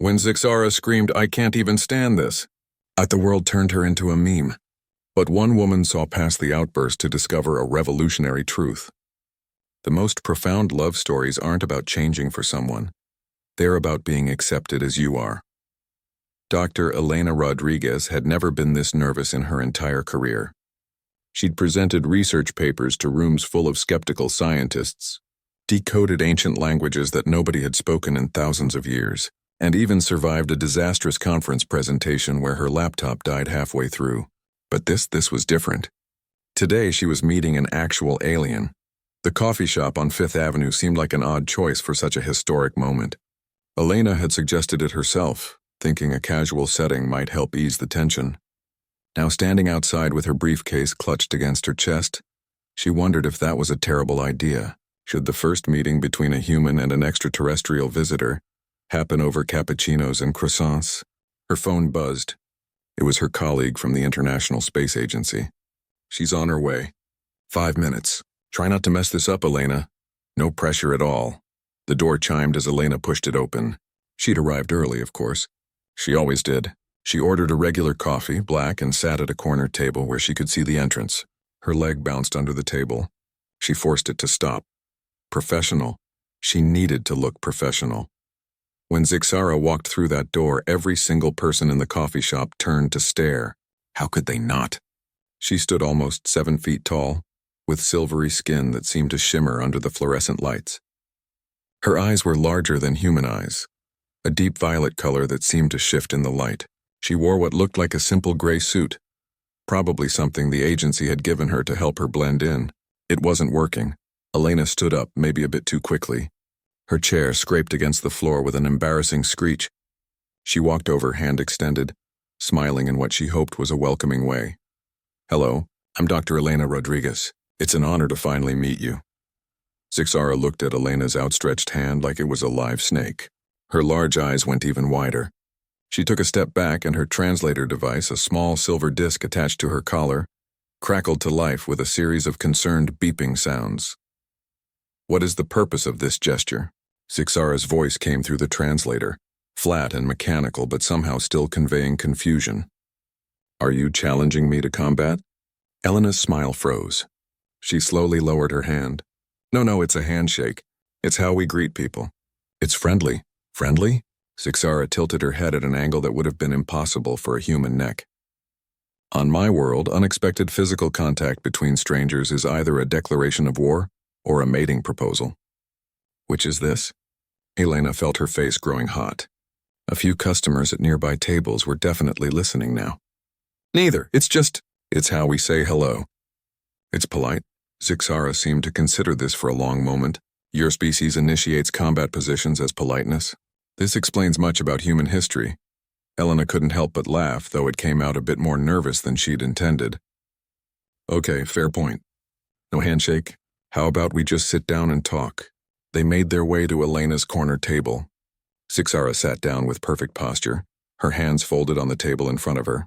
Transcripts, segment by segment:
When Zixara screamed, "I can't even stand this," the world turned her into a meme. But one woman saw past the outburst to discover a revolutionary truth. The most profound love stories aren't about changing for someone. They're about being accepted as you are. Dr. Elena Rodriguez had never been this nervous in her entire career. She'd presented research papers to rooms full of skeptical scientists, decoded ancient languages that nobody had spoken in thousands of years, and even survived a disastrous conference presentation where her laptop died halfway through. But this was different. Today she was meeting an actual alien. The coffee shop on Fifth Avenue seemed like an odd choice for such a historic moment. Elena had suggested it herself, thinking a casual setting might help ease the tension. Now standing outside with her briefcase clutched against her chest, she wondered if that was a terrible idea. Should the first meeting between a human and an extraterrestrial visitor happen over cappuccinos and croissants? Her phone buzzed. It was her colleague from the International Space Agency. "She's on her way. 5 minutes. Try not to mess this up, Elena. No pressure at all." The door chimed as Elena pushed it open. She'd arrived early, of course. She always did. She ordered a regular coffee, black, and sat at a corner table where she could see the entrance. Her leg bounced under the table. She forced it to stop. Professional. She needed to look professional. When Zixara walked through that door, every single person in the coffee shop turned to stare. How could they not? She stood almost 7 feet tall, with silvery skin that seemed to shimmer under the fluorescent lights. Her eyes were larger than human eyes, a deep violet color that seemed to shift in the light. She wore what looked like a simple gray suit, probably something the agency had given her to help her blend in. It wasn't working. Elena stood up, maybe a bit too quickly. Her chair scraped against the floor with an embarrassing screech. She walked over, hand extended, smiling in what she hoped was a welcoming way. "Hello, I'm Dr. Elena Rodriguez. It's an honor to finally meet you." Zixara looked at Elena's outstretched hand like it was a live snake. Her large eyes went even wider. She took a step back and her translator device, a small silver disc attached to her collar, crackled to life with a series of concerned beeping sounds. "What is the purpose of this gesture?" Zixara's voice came through the translator, flat and mechanical but somehow still conveying confusion. "Are you challenging me to combat?" Elena's smile froze. She slowly lowered her hand. No, it's a handshake. It's how we greet people. It's friendly." "Friendly?" Zixara tilted her head at an angle that would have been impossible for a human neck. "On my world, unexpected physical contact between strangers is either a declaration of war or a mating proposal." "Which is this?" Elena felt her face growing hot. A few customers at nearby tables were definitely listening now. "Neither. It's how we say hello." "It's polite." Zixara seemed to consider this for a long moment. "Your species initiates combat positions as politeness. This explains much about human history." Elena couldn't help but laugh, though it came out a bit more nervous than she'd intended. "Okay, fair point. No handshake. How about we just sit down and talk?" They made their way to Elena's corner table. Zixara sat down with perfect posture, her hands folded on the table in front of her.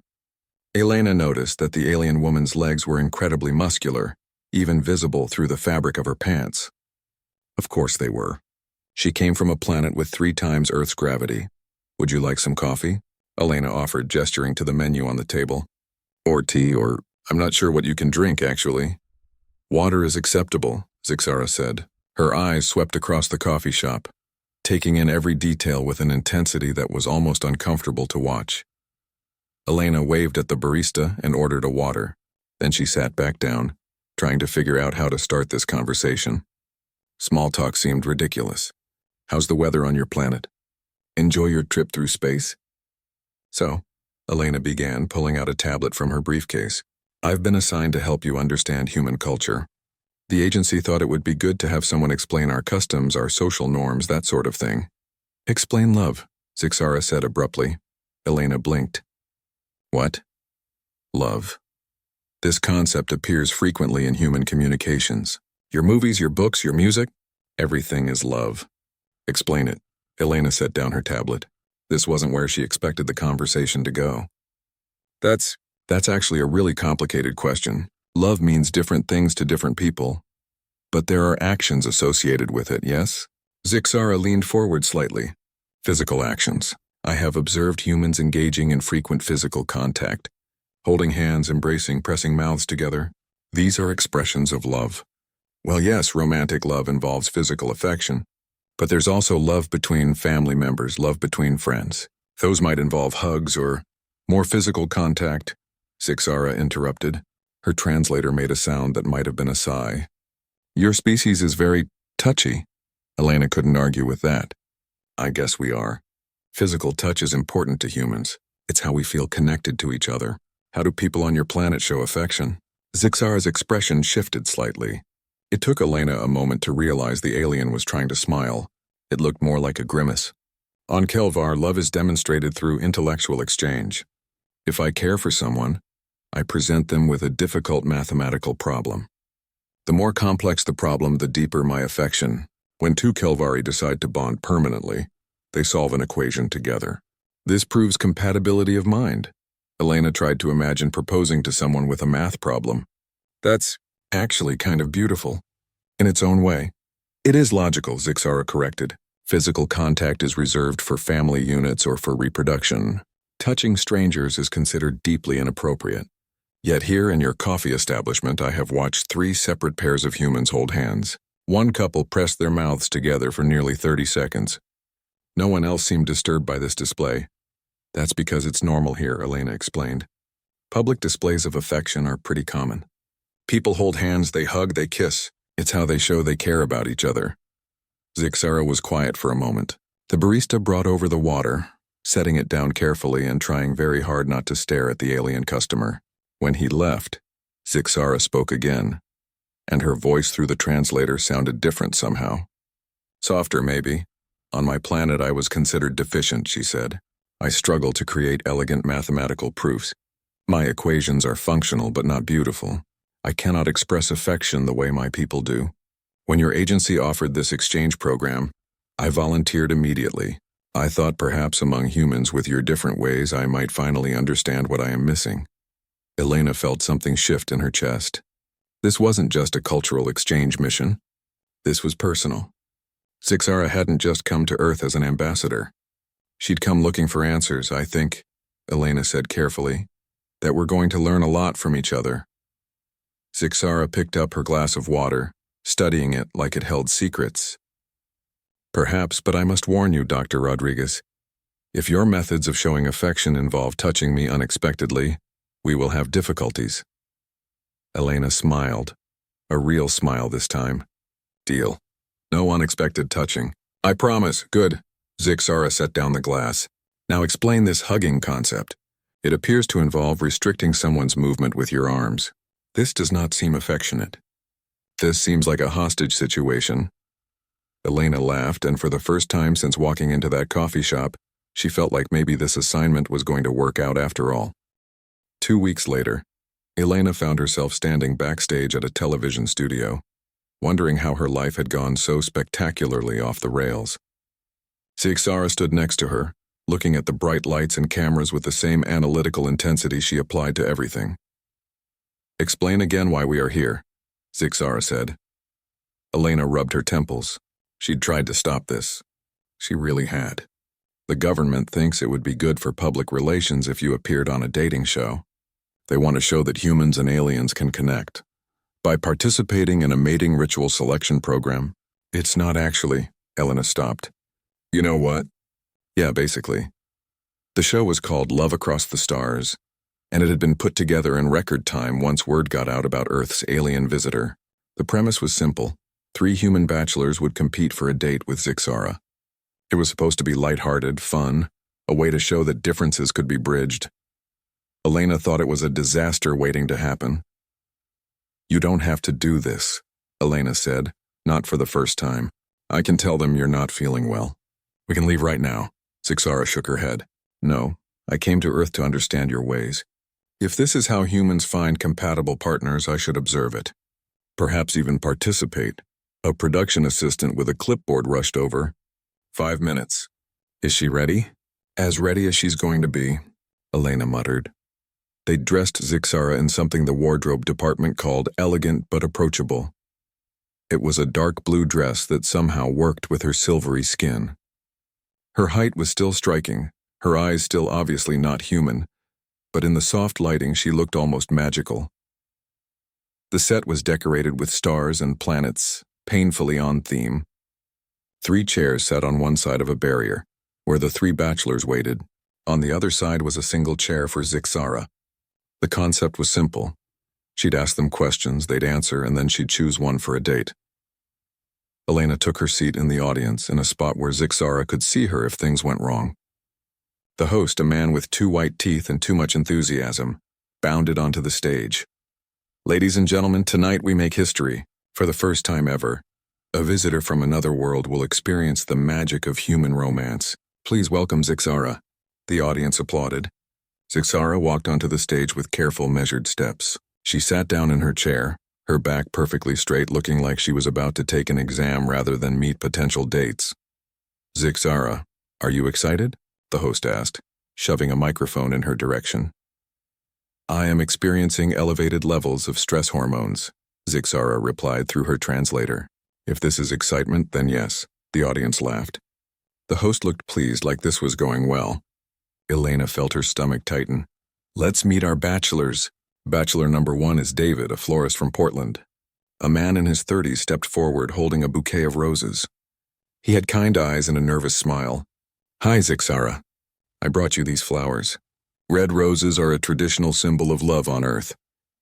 Elena noticed that the alien woman's legs were incredibly muscular, even visible through the fabric of her pants. Of course they were. She came from a planet with 3 times Earth's gravity. "Would you like some coffee?" Elena offered, gesturing to the menu on the table. "Or tea, or I'm not sure what you can drink, actually." "Water is acceptable," Zixara said. Her eyes swept across the coffee shop, taking in every detail with an intensity that was almost uncomfortable to watch. Elena waved at the barista and ordered a water. Then she sat back down, trying to figure out how to start this conversation. Small talk seemed ridiculous. "How's the weather on your planet? Enjoy your trip through space?" "So," Elena began, pulling out a tablet from her briefcase, "I've been assigned to help you understand human culture. The agency thought it would be good to have someone explain our customs, our social norms, that sort of thing." "Explain love," Zixara said abruptly. Elena blinked. "What?" "Love. This concept appears frequently in human communications. Your movies, your books, your music, everything is love." "Explain it." Elena set down her tablet. This wasn't where she expected the conversation to go. That's actually a really complicated question. Love means different things to different people. But there are actions associated with it, yes?" Zixara leaned forward slightly. "Physical actions. I have observed humans engaging in frequent physical contact, holding hands, embracing, pressing mouths together. These are expressions of love. Well, yes, romantic love involves physical affection, but there's also love between family members, love between friends. Those might involve hugs or more physical contact. Zixara interrupted. Her translator made a sound that might have been a sigh. Your species is very touchy. Elena couldn't argue with that. I guess we are. Physical touch is important to humans. It's how we feel connected to each other. How do people on your planet show affection? Zixara's expression shifted slightly. It took Elena a moment to realize the alien was trying to smile. It looked more like a grimace. On Kelvar, love is demonstrated through intellectual exchange. If I care for someone, I present them with a difficult mathematical problem. The more complex the problem, the deeper my affection. When two Kelvari decide to bond permanently, they solve an equation together. This proves compatibility of mind. Elena tried to imagine proposing to someone with a math problem. That's actually kind of beautiful. In its own way. It is logical, Zixara corrected. Physical contact is reserved for family units or for reproduction. Touching strangers is considered deeply inappropriate. Yet here in your coffee establishment, I have watched 3 separate pairs of humans hold hands. One couple pressed their mouths together for nearly 30 seconds. No one else seemed disturbed by this display. That's because it's normal here, Elena explained. Public displays of affection are pretty common. People hold hands, they hug, they kiss. It's how they show they care about each other. Zixara was quiet for a moment. The barista brought over the water, setting it down carefully and trying very hard not to stare at the alien customer. When he left, Zixara spoke again, and her voice through the translator sounded different somehow. Softer, maybe. On my planet, I was considered deficient, she said. I struggle to create elegant mathematical proofs. My equations are functional but not beautiful. I cannot express affection the way my people do. When your agency offered this exchange program, I volunteered immediately. I thought perhaps among humans with your different ways I might finally understand what I am missing. Elena felt something shift in her chest. This wasn't just a cultural exchange mission. This was personal. Zixara hadn't just come to Earth as an ambassador. She'd come looking for answers, I think, Elena said carefully, that we're going to learn a lot from each other. Zixara picked up her glass of water, studying it like it held secrets. Perhaps, but I must warn you, Dr. Rodriguez. If your methods of showing affection involve touching me unexpectedly, we will have difficulties. Elena smiled. A real smile this time. Deal. No unexpected touching. I promise. Good. Zixara set down the glass. Now explain this hugging concept. It appears to involve restricting someone's movement with your arms. This does not seem affectionate. This seems like a hostage situation. Elena laughed, and for the first time since walking into that coffee shop, she felt like maybe this assignment was going to work out after all. 2 weeks later, Elena found herself standing backstage at a television studio, wondering how her life had gone so spectacularly off the rails. Zixara stood next to her, looking at the bright lights and cameras with the same analytical intensity she applied to everything. Explain again why we are here, Zixara said. Elena rubbed her temples. She'd tried to stop this. She really had. The government thinks it would be good for public relations if you appeared on a dating show. They want to show that humans and aliens can connect. By participating in a mating ritual selection program, it's not actually, Elena stopped. You know what? Yeah, basically. The show was called Love Across the Stars, and it had been put together in record time once word got out about Earth's alien visitor. The premise was simple. 3 human bachelors would compete for a date with Zixara. It was supposed to be lighthearted, fun, a way to show that differences could be bridged. Elena thought it was a disaster waiting to happen. You don't have to do this, Elena said, not for the first time. I can tell them you're not feeling well. We can leave right now. Zixara shook her head. No, I came to Earth to understand your ways. If this is how humans find compatible partners, I should observe it. Perhaps even participate. A production assistant with a clipboard rushed over. 5 minutes. Is she ready? As ready as she's going to be, Elena muttered. They dressed Zixara in something the wardrobe department called elegant but approachable. It was a dark blue dress that somehow worked with her silvery skin. Her height was still striking, her eyes still obviously not human, but in the soft lighting she looked almost magical. The set was decorated with stars and planets, painfully on theme. 3 chairs sat on one side of a barrier, where the 3 bachelors waited. On the other side was a single chair for Zixara. The concept was simple. She'd ask them questions, they'd answer, and then she'd choose one for a date. Elena took her seat in the audience, in a spot where Zixara could see her if things went wrong. The host, a man with 2 white teeth and too much enthusiasm, bounded onto the stage. Ladies and gentlemen, tonight we make history. For the first time ever, a visitor from another world will experience the magic of human romance. Please welcome Zixara. The audience applauded. Zixara walked onto the stage with careful, measured steps. She sat down in her chair, her back perfectly straight, looking like she was about to take an exam rather than meet potential dates. Zixara, are you excited? The host asked, shoving a microphone in her direction. I am experiencing elevated levels of stress hormones, Zixara replied through her translator. If this is excitement, then yes, the audience laughed. The host looked pleased, like this was going well. Elena felt her stomach tighten. Let's meet our bachelors. Bachelor number 1 is David, a florist from Portland. A man in his 30s stepped forward holding a bouquet of roses. He had kind eyes and a nervous smile. Hi, Zixara. I brought you these flowers. Red roses are a traditional symbol of love on Earth.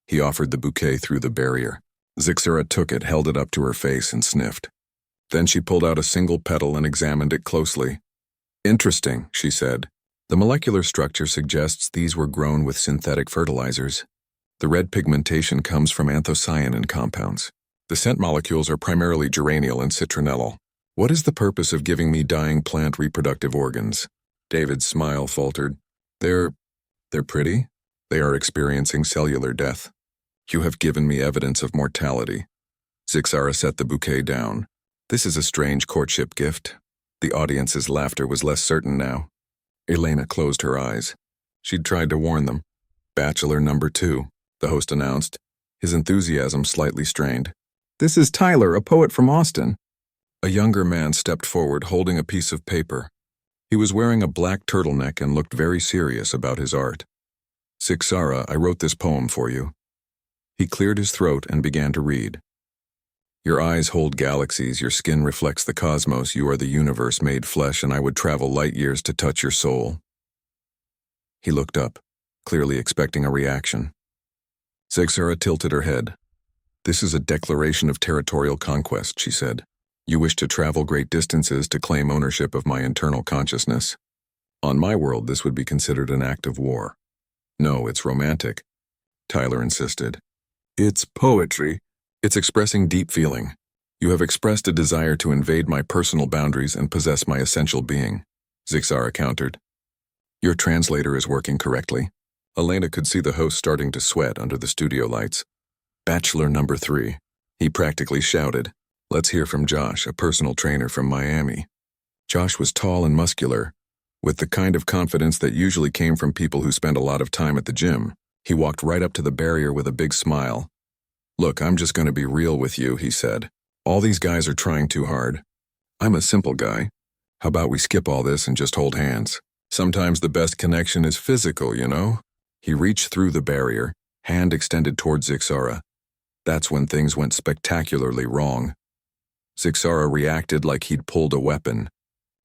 He offered the bouquet through the barrier. Zixara took it, held it up to her face, and sniffed. Then she pulled out a single petal and examined it closely. Interesting, she said. The molecular structure suggests these were grown with synthetic fertilizers. The red pigmentation comes from anthocyanin compounds. The scent molecules are primarily geraniol and citronellal. What is the purpose of giving me dying plant reproductive organs? David's smile faltered. They're pretty. They are experiencing cellular death. You have given me evidence of mortality. Zixara set the bouquet down. This is a strange courtship gift. The audience's laughter was less certain now. Elena closed her eyes. She'd tried to warn them. Bachelor number 2, the host announced, his enthusiasm slightly strained. This is Tyler, a poet from Austin. A younger man stepped forward holding a piece of paper. He was wearing a black turtleneck and looked very serious about his art. Zixara, I wrote this poem for you. He cleared his throat and began to read. Your eyes hold galaxies, your skin reflects the cosmos, you are the universe made flesh, and I would travel light years to touch your soul. He looked up, clearly expecting a reaction. Zixara tilted her head. This is a declaration of territorial conquest, she said. You wish to travel great distances to claim ownership of my internal consciousness. On my world, this would be considered an act of war. No, it's romantic, Tyler insisted. It's poetry. It's expressing deep feeling. You have expressed a desire to invade my personal boundaries and possess my essential being, Zixara countered. Your translator is working correctly. Elena could see the host starting to sweat under the studio lights. Bachelor number 3, he practically shouted. Let's hear from Josh, a personal trainer from Miami. Josh was tall and muscular, with the kind of confidence that usually came from people who spend a lot of time at the gym. He walked right up to the barrier with a big smile. Look, I'm just going to be real with you, he said. All these guys are trying too hard. I'm a simple guy. How about we skip all this and just hold hands? Sometimes the best connection is physical, you know? He reached through the barrier, hand extended toward Zixara. That's when things went spectacularly wrong. Zixara reacted like he'd pulled a weapon.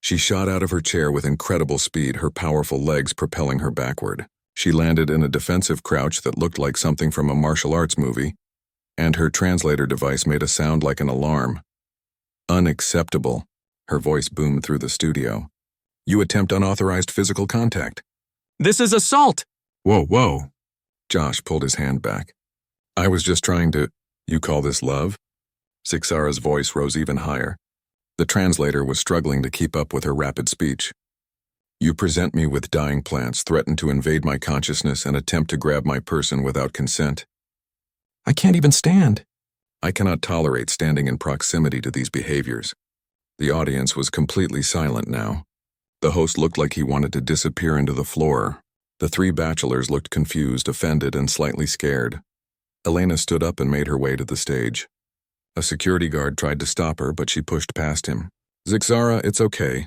She shot out of her chair with incredible speed, her powerful legs propelling her backward. She landed in a defensive crouch that looked like something from a martial arts movie, and her translator device made a sound like an alarm. Unacceptable, her voice boomed through the studio. You attempt unauthorized physical contact. This is assault! Whoa. Josh pulled his hand back. I was just trying to... You call this love? Zixara's voice rose even higher. The translator was struggling to keep up with her rapid speech. You present me with dying plants, threaten to invade my consciousness, and attempt to grab my person without consent. I can't even stand. I cannot tolerate standing in proximity to these behaviors. The audience was completely silent now. The host looked like he wanted to disappear into the floor. The 3 bachelors looked confused, offended, and slightly scared. Elena stood up and made her way to the stage. A security guard tried to stop her, but she pushed past him. Zixara, it's okay.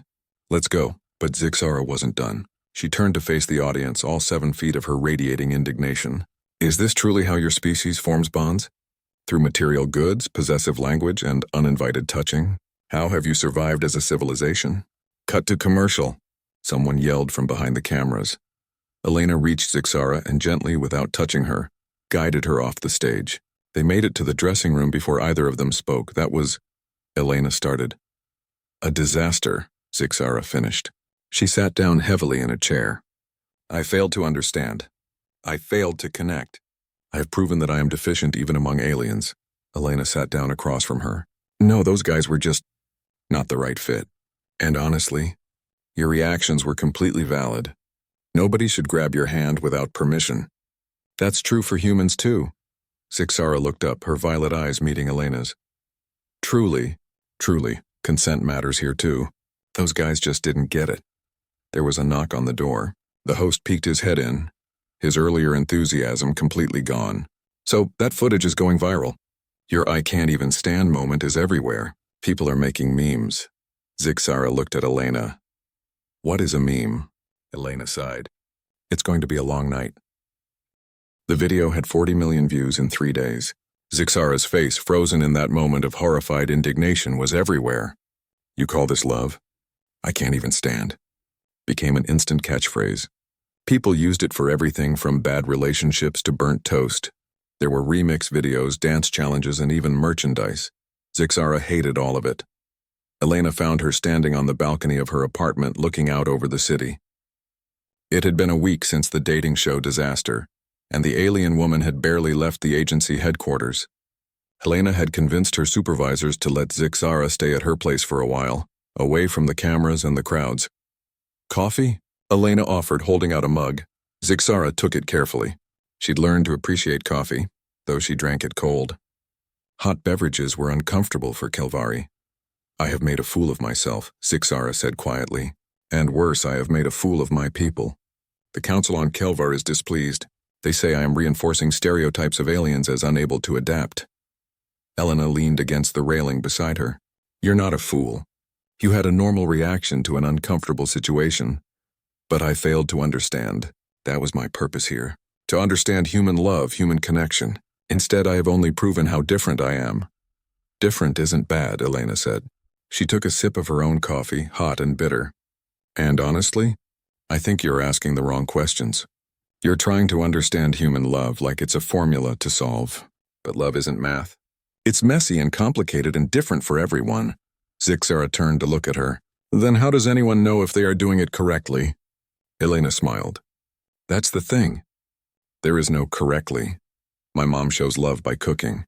Let's go. But Zixara wasn't done. She turned to face the audience, all 7 feet of her radiating indignation. Is this truly how your species forms bonds? Through material goods, possessive language, and uninvited touching? How have you survived as a civilization? Cut to commercial. Someone yelled from behind the cameras. Elena reached Zixara and gently, without touching her, guided her off the stage. They made it to the dressing room before either of them spoke. That was... Elena started. A disaster, Zixara finished. She sat down heavily in a chair. I failed to understand. I failed to connect. I have proven that I am deficient even among aliens. Elena sat down across from her. No, those guys were just not the right fit. And honestly, your reactions were completely valid. Nobody should grab your hand without permission. That's true for humans too. Zixara looked up, her violet eyes meeting Elena's. Truly, consent matters here too. Those guys just didn't get it. There was a knock on the door. The host peeked his head in, his earlier enthusiasm completely gone. So, that footage is going viral. Your I can't even stand moment is everywhere. People are making memes. Zixara looked at Elena. What is a meme? Elena sighed. It's going to be a long night. The video had 40 million views in 3 days. Zixara's face, frozen in that moment of horrified indignation, was everywhere. You call this love? I can't even stand. Became an instant catchphrase. People used it for everything from bad relationships to burnt toast. There were remix videos, dance challenges, and even merchandise. Zixara hated all of it. Elena found her standing on the balcony of her apartment looking out over the city. It had been a week since the dating show disaster, and the alien woman had barely left the agency headquarters. Helena had convinced her supervisors to let Zixara stay at her place for a while, away from the cameras and the crowds. Coffee? Elena offered, holding out a mug. Zixara took it carefully. She'd learned to appreciate coffee, though she drank it cold. Hot beverages were uncomfortable for Kelvari. I have made a fool of myself, Zixara said quietly. And worse, I have made a fool of my people. The council on Kelvar is displeased. They say I am reinforcing stereotypes of aliens as unable to adapt. Elena leaned against the railing beside her. You're not a fool. You had a normal reaction to an uncomfortable situation. But I failed to understand. That was my purpose here. To understand human love, human connection. Instead, I have only proven how different I am. Different isn't bad, Elena said. She took a sip of her own coffee, hot and bitter. And honestly, I think you're asking the wrong questions. You're trying to understand human love like it's a formula to solve. But love isn't math. It's messy and complicated and different for everyone. Zixara turned to look at her. Then how does anyone know if they are doing it correctly? Elena smiled. That's the thing. There is no correctly. My mom shows love by cooking.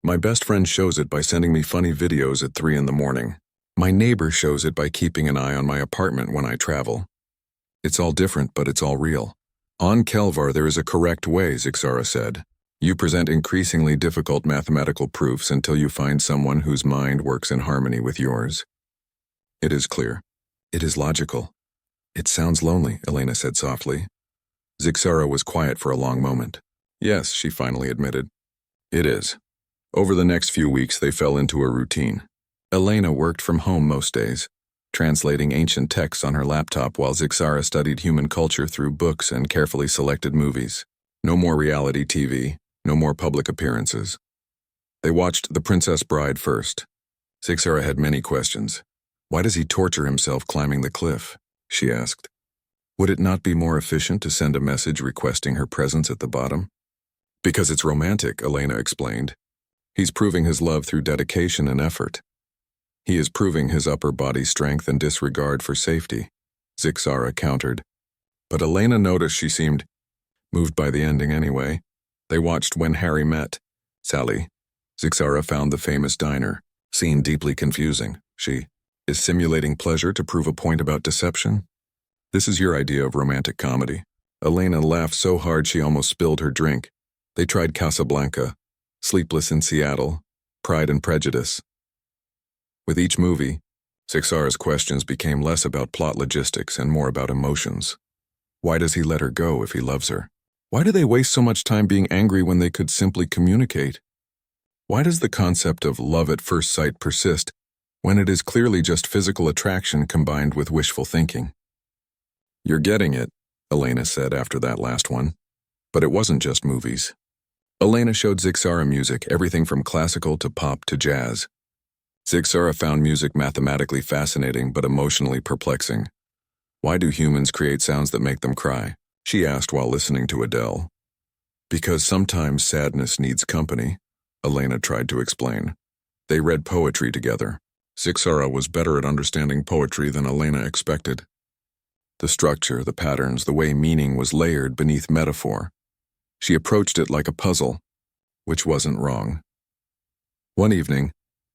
My best friend shows it by sending me funny videos at 3 in the morning. My neighbor shows it by keeping an eye on my apartment when I travel. It's all different, but it's all real. On Kelvar, there is a correct way, Zixara said. You present increasingly difficult mathematical proofs until you find someone whose mind works in harmony with yours. It is clear. It is logical. It sounds lonely, Elena said softly. Zixara was quiet for a long moment. Yes, she finally admitted. It is. Over the next few weeks, they fell into a routine. Elena worked from home most days, translating ancient texts on her laptop while Zixara studied human culture through books and carefully selected movies. No more reality TV, no more public appearances. They watched The Princess Bride first. Zixara had many questions. Why does he torture himself climbing the cliff? She asked. Would it not be more efficient to send a message requesting her presence at the bottom? Because it's romantic, Elena explained. He's proving his love through dedication and effort. He is proving his upper body strength and disregard for safety, Zixara countered. But Elena noticed she seemed moved by the ending anyway. They watched When Harry Met Sally. Zixara found the famous diner, scene deeply confusing. She is simulating pleasure to prove a point about deception? This is your idea of romantic comedy. Elena laughed so hard she almost spilled her drink. They tried Casablanca, Sleepless in Seattle, Pride and Prejudice. With each movie, Zixara's questions became less about plot logistics and more about emotions. Why does he let her go if he loves her? Why do they waste so much time being angry when they could simply communicate? Why does the concept of love at first sight persist when it is clearly just physical attraction combined with wishful thinking? You're getting it, Elena said after that last one. But it wasn't just movies. Elena showed Zixara music, everything from classical to pop to jazz. Zixara found music mathematically fascinating but emotionally perplexing. Why do humans create sounds that make them cry? She asked while listening to Adele. Because sometimes sadness needs company, Elena tried to explain. They read poetry together. Zixara was better at understanding poetry than Elena expected. The structure, the patterns, the way meaning was layered beneath metaphor. She approached it like a puzzle, which wasn't wrong. One evening,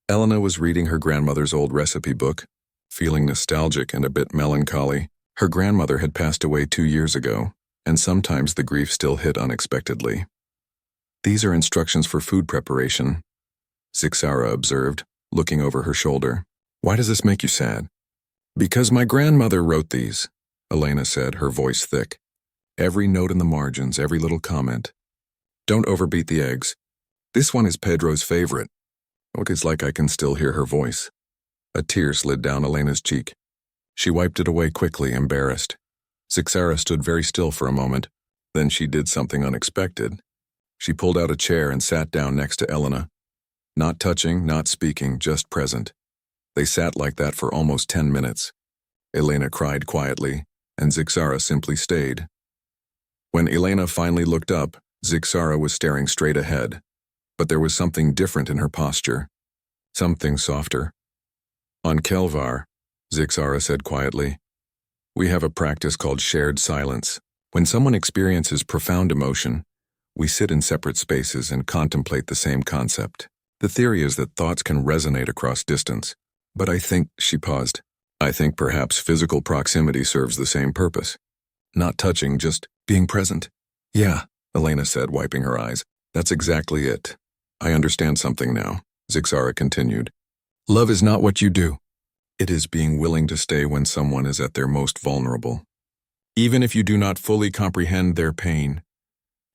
Elena was reading her grandmother's old recipe book, feeling nostalgic and a bit melancholy. Her grandmother had passed away 2 years ago, and sometimes the grief still hit unexpectedly. These are instructions for food preparation, Zixara observed, looking over her shoulder. Why does this make you sad? Because my grandmother wrote these, Elena said, her voice thick. Every note in the margins, every little comment. Don't overbeat the eggs. This one is Pedro's favorite. Oh, it's like I can still hear her voice. A tear slid down Elena's cheek. She wiped it away quickly, embarrassed. Zixara stood very still for a moment. Then she did something unexpected. She pulled out a chair and sat down next to Elena. Not touching, not speaking, just present. They sat like that for almost 10 minutes. Elena cried quietly, and Zixara simply stayed. When Elena finally looked up, Zixara was staring straight ahead. But there was something different in her posture. Something softer. On Kelvar, Zixara said quietly, we have a practice called shared silence. When someone experiences profound emotion, we sit in separate spaces and contemplate the same concept. The theory is that thoughts can resonate across distance. But I think, she paused, I think perhaps physical proximity serves the same purpose. Not touching, just being present. Yeah, Elena said, wiping her eyes. That's exactly it. I understand something now, Zixara continued. Love is not what you do. It is being willing to stay when someone is at their most vulnerable. Even if you do not fully comprehend their pain.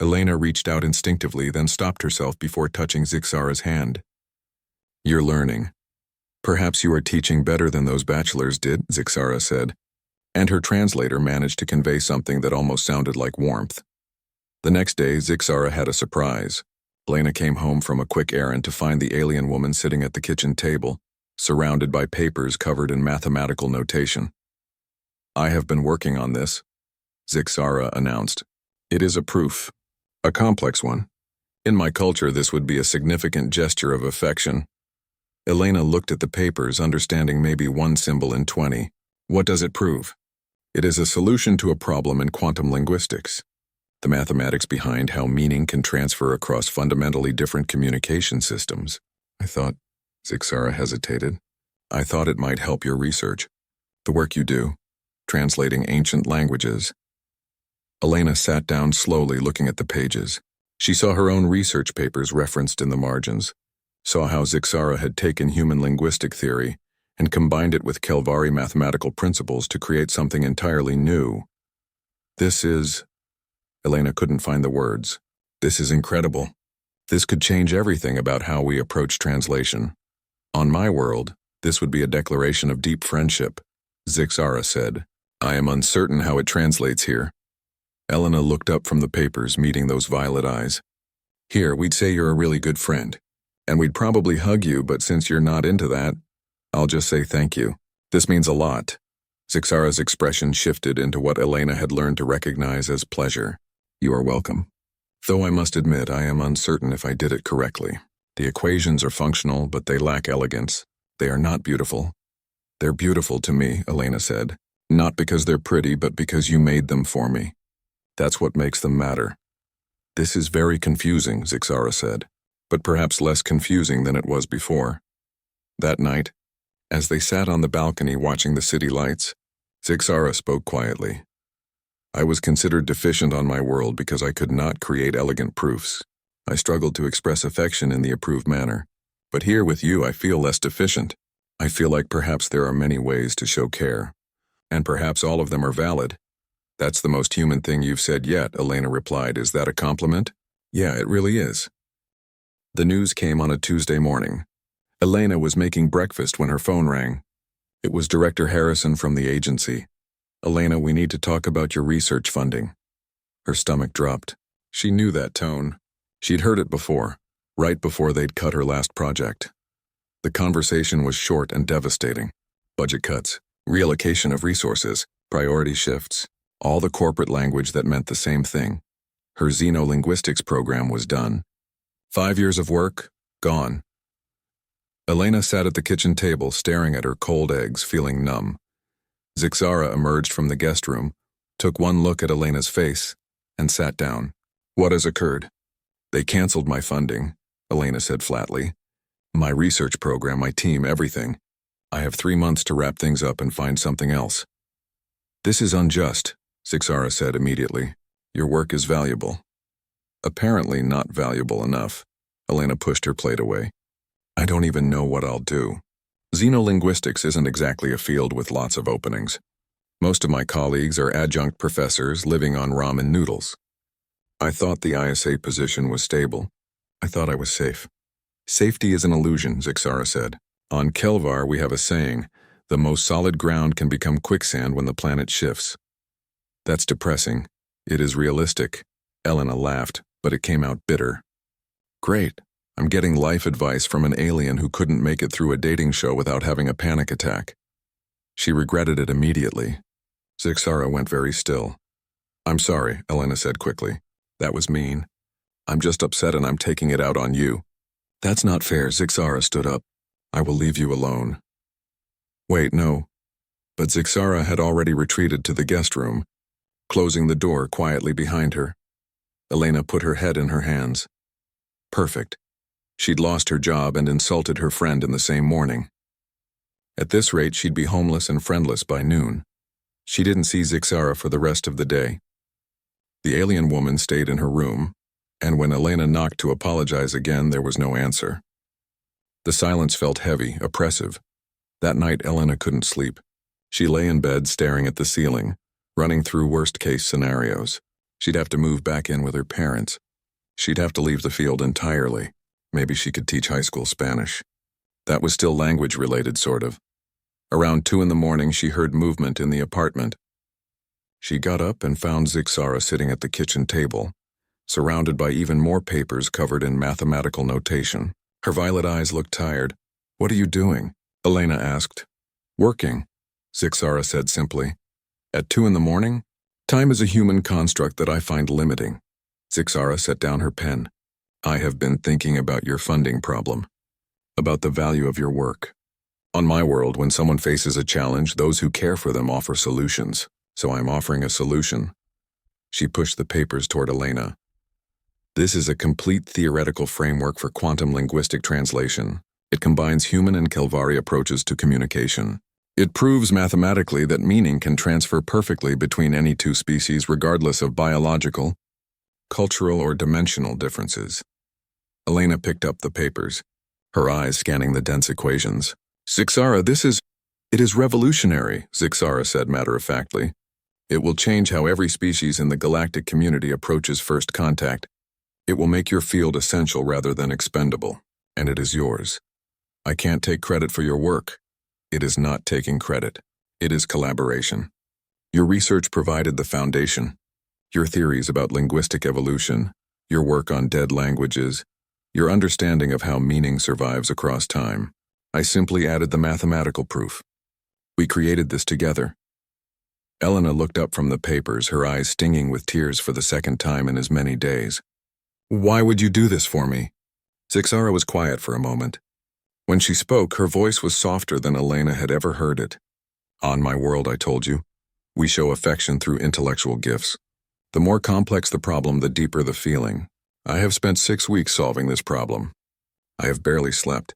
Elena reached out instinctively, then stopped herself before touching Zixara's hand. You're learning. Perhaps you are teaching better than those bachelors did, Zixara said, and her translator managed to convey something that almost sounded like warmth. The next day, Zixara had a surprise. Elena came home from a quick errand to find the alien woman sitting at the kitchen table, surrounded by papers covered in mathematical notation. I have been working on this, Zixara announced. It is a proof, a complex one. In my culture, this would be a significant gesture of affection. Elena looked at the papers, understanding maybe one symbol in 20. What does it prove? It is a solution to a problem in quantum linguistics. The mathematics behind how meaning can transfer across fundamentally different communication systems. I thought, Zixara hesitated. I thought it might help your research. The work you do, translating ancient languages. Elena sat down slowly, looking at the pages. She saw her own research papers referenced in the margins, saw how Zixara had taken human linguistic theory and combined it with Kelvari mathematical principles to create something entirely new. This is... Elena couldn't find the words. This is incredible. This could change everything about how we approach translation. On my world, this would be a declaration of deep friendship, Zixara said. I am uncertain how it translates here. Elena looked up from the papers, meeting those violet eyes. Here, we'd say you're a really good friend. And we'd probably hug you, but since you're not into that, I'll just say thank you. This means a lot. Zixara's expression shifted into what Elena had learned to recognize as pleasure. You are welcome. Though I must admit I am uncertain if I did it correctly. The equations are functional, but they lack elegance. They are not beautiful. They're beautiful to me, Elena said. Not because they're pretty, but because you made them for me. That's what makes them matter. This is very confusing, Zixara said, but perhaps less confusing than it was before. That night, as they sat on the balcony watching the city lights, Zixara spoke quietly. I was considered deficient on my world because I could not create elegant proofs. I struggled to express affection in the approved manner. But here with you, I feel less deficient. I feel like perhaps there are many ways to show care. And perhaps all of them are valid. That's the most human thing you've said yet, Elena replied. Is that a compliment? Yeah, it really is. The news came on a Tuesday morning. Elena was making breakfast when her phone rang. It was Director Harrison from the agency. Elena, we need to talk about your research funding. Her stomach dropped. She knew that tone. She'd heard it before, right before they'd cut her last project. The conversation was short and devastating. Budget cuts, reallocation of resources, priority shifts, all the corporate language that meant the same thing. Her xenolinguistics program was done. 5 years of work, gone. Elena sat at the kitchen table, staring at her cold eggs, feeling numb. Zixara emerged from the guest room, took one look at Elena's face, and sat down. What has occurred? They canceled my funding, Elena said flatly. My research program, my team, everything. I have 3 months to wrap things up and find something else. This is unjust, Zixara said immediately. Your work is valuable. Apparently not valuable enough. Elena pushed her plate away. I don't even know what I'll do. Xenolinguistics isn't exactly a field with lots of openings. Most of my colleagues are adjunct professors living on ramen noodles. I thought the ISA position was stable. I thought I was safe. Safety is an illusion, Zixara said. On Kelvar we have a saying, the most solid ground can become quicksand when the planet shifts. That's depressing. It is realistic. Elena laughed, but it came out bitter. Great. I'm getting life advice from an alien who couldn't make it through a dating show without having a panic attack. She regretted it immediately. Zixara went very still. I'm sorry, Elena said quickly. That was mean. I'm just upset and I'm taking it out on you. That's not fair, Zixara stood up. I will leave you alone. Wait, no. But Zixara had already retreated to the guest room, closing the door quietly behind her. Elena put her head in her hands. Perfect. She'd lost her job and insulted her friend in the same morning. At this rate, she'd be homeless and friendless by noon. She didn't see Zixara for the rest of the day. The alien woman stayed in her room, and when Elena knocked to apologize again, there was no answer. The silence felt heavy, oppressive. That night, Elena couldn't sleep. She lay in bed staring at the ceiling, running through worst-case scenarios. She'd have to move back in with her parents. She'd have to leave the field entirely. Maybe she could teach high school Spanish. That was still language-related, sort of. Around 2 in the morning, she heard movement in the apartment. She got up and found Zixara sitting at the kitchen table, surrounded by even more papers covered in mathematical notation. Her violet eyes looked tired. What are you doing? Elena asked. Working, Zixara said simply. At 2 in the morning? Time is a human construct that I find limiting. Zixara set down her pen. I have been thinking about your funding problem, about the value of your work. On my world, when someone faces a challenge, those who care for them offer solutions. So I'm offering a solution. She pushed the papers toward Elena. This is a complete theoretical framework for quantum linguistic translation. It combines human and Kelvari approaches to communication. It proves mathematically that meaning can transfer perfectly between any two species regardless of biological, cultural, or dimensional differences. Elena picked up the papers, her eyes scanning the dense equations. Zixara, it is revolutionary, Zixara said matter-of-factly. It will change how every species in the galactic community approaches first contact. It will make your field essential rather than expendable, and it is yours. I can't take credit for your work. It is not taking credit. It is collaboration. Your research provided the foundation. Your theories about linguistic evolution, your work on dead languages, your understanding of how meaning survives across time. I simply added the mathematical proof. We created this together. Elena looked up from the papers, her eyes stinging with tears for the second time in as many days. Why would you do this for me? Zixara was quiet for a moment. When she spoke, her voice was softer than Elena had ever heard it. On my world, I told you, we show affection through intellectual gifts. The more complex the problem, the deeper the feeling. I have spent 6 weeks solving this problem. I have barely slept.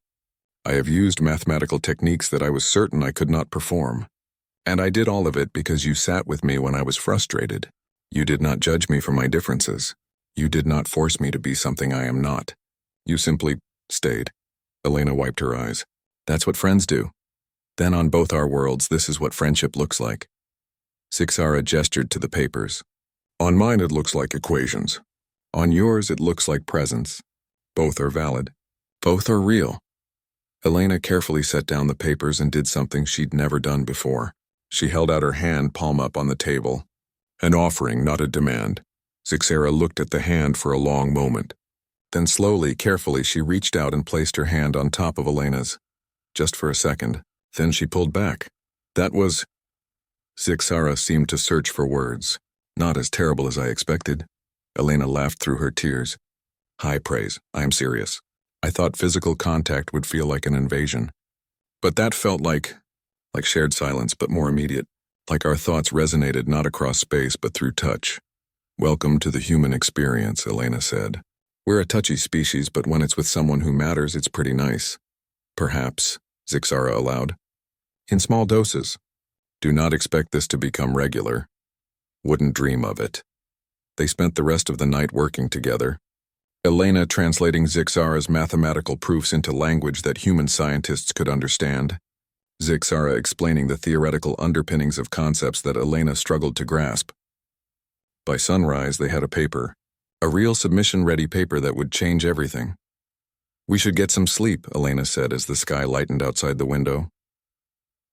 I have used mathematical techniques that I was certain I could not perform. And I did all of it because you sat with me when I was frustrated. You did not judge me for my differences. You did not force me to be something I am not. You simply stayed. Elena wiped her eyes. That's what friends do. Then on both our worlds, this is what friendship looks like. Zixara gestured to the papers. On mine, it looks like equations. On yours, it looks like presence. Both are valid. Both are real. Elena carefully set down the papers and did something she'd never done before. She held out her hand, palm up on the table. An offering, not a demand. Zixara looked at the hand for a long moment. Then slowly, carefully, she reached out and placed her hand on top of Elena's. Just for a second. Then she pulled back. That was... Zixara seemed to search for words. Not as terrible as I expected. Elena laughed through her tears. High praise. I am serious. I thought physical contact would feel like an invasion. But that felt like shared silence, but more immediate. Like our thoughts resonated not across space, but through touch. Welcome to the human experience, Elena said. We're a touchy species, but when it's with someone who matters, it's pretty nice. Perhaps, Zixara allowed. In small doses. Do not expect this to become regular. Wouldn't dream of it. They spent the rest of the night working together. Elena translating Zixara's mathematical proofs into language that human scientists could understand. Zixara explaining the theoretical underpinnings of concepts that Elena struggled to grasp. By sunrise, they had a paper. A real submission-ready paper that would change everything. We should get some sleep, Elena said as the sky lightened outside the window.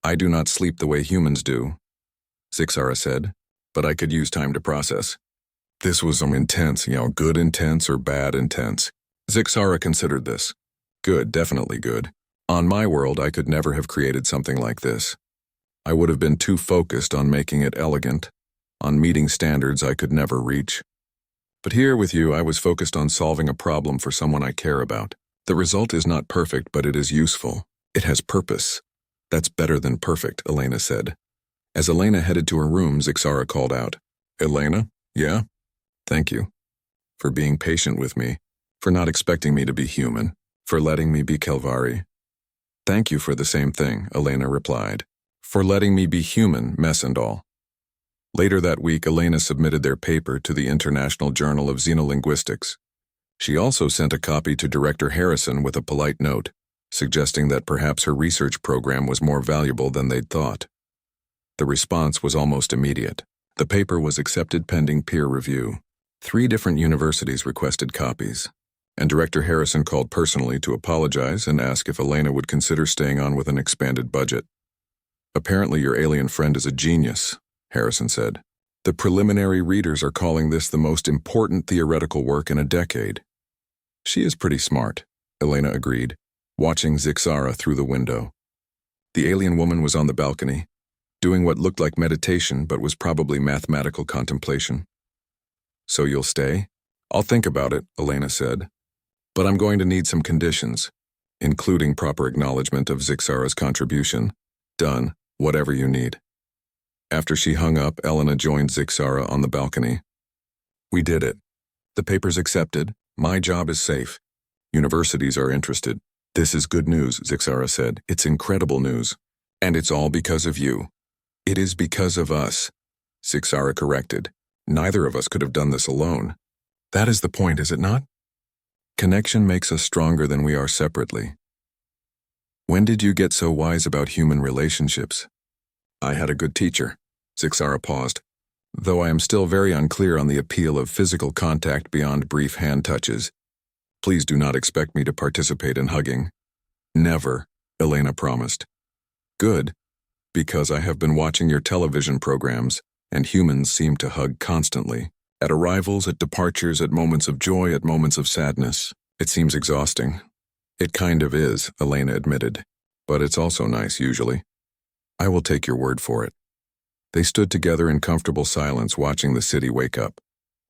I do not sleep the way humans do, Zixara said, but I could use time to process. This was some intense, good intense or bad intense. Zixara considered this. Good, definitely good. On my world, I could never have created something like this. I would have been too focused on making it elegant, on meeting standards I could never reach. But here with you, I was focused on solving a problem for someone I care about. The result is not perfect, but it is useful. It has purpose. That's better than perfect, Elena said. As Elena headed to her room, Zixara called out, Elena? Yeah? Thank you. For being patient with me. For not expecting me to be human. For letting me be Kelvari. Thank you for the same thing, Elena replied. For letting me be human, mess and all. Later that week, Elena submitted their paper to the International Journal of Xenolinguistics. She also sent a copy to Director Harrison with a polite note, suggesting that perhaps her research program was more valuable than they'd thought. The response was almost immediate. The paper was accepted pending peer review. 3 different universities requested copies, and Director Harrison called personally to apologize and ask if Elena would consider staying on with an expanded budget. Apparently your alien friend is a genius, Harrison said. The preliminary readers are calling this the most important theoretical work in a decade. She is pretty smart, Elena agreed, watching Zixara through the window. The alien woman was on the balcony, doing what looked like meditation but was probably mathematical contemplation. So you'll stay? I'll think about it, Elena said. But I'm going to need some conditions, including proper acknowledgement of Zixara's contribution. Done, whatever you need. After she hung up, Elena joined Zixara on the balcony. We did it. The paper's accepted. My job is safe. Universities are interested. This is good news, Zixara said. It's incredible news. And it's all because of you. It is because of us, Zixara corrected. Neither of us could have done this alone. That is the point, is it not? Connection makes us stronger than we are separately. When did you get so wise about human relationships? I had a good teacher. Zixara paused, though I am still very unclear on the appeal of physical contact beyond brief hand touches. Please do not expect me to participate in hugging. Never, Elena promised. Good, because I have been watching your television programs, and humans seem to hug constantly. At arrivals, at departures, at moments of joy, at moments of sadness. It seems exhausting. It kind of is, Elena admitted, but it's also nice usually. I will take your word for it. They stood together in comfortable silence watching the city wake up.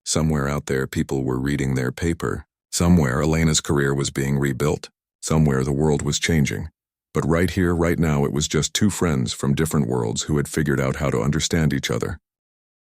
Somewhere out there people were reading their paper. Somewhere Elena's career was being rebuilt. Somewhere the world was changing. But right here, right now, it was just 2 friends from different worlds who had figured out how to understand each other.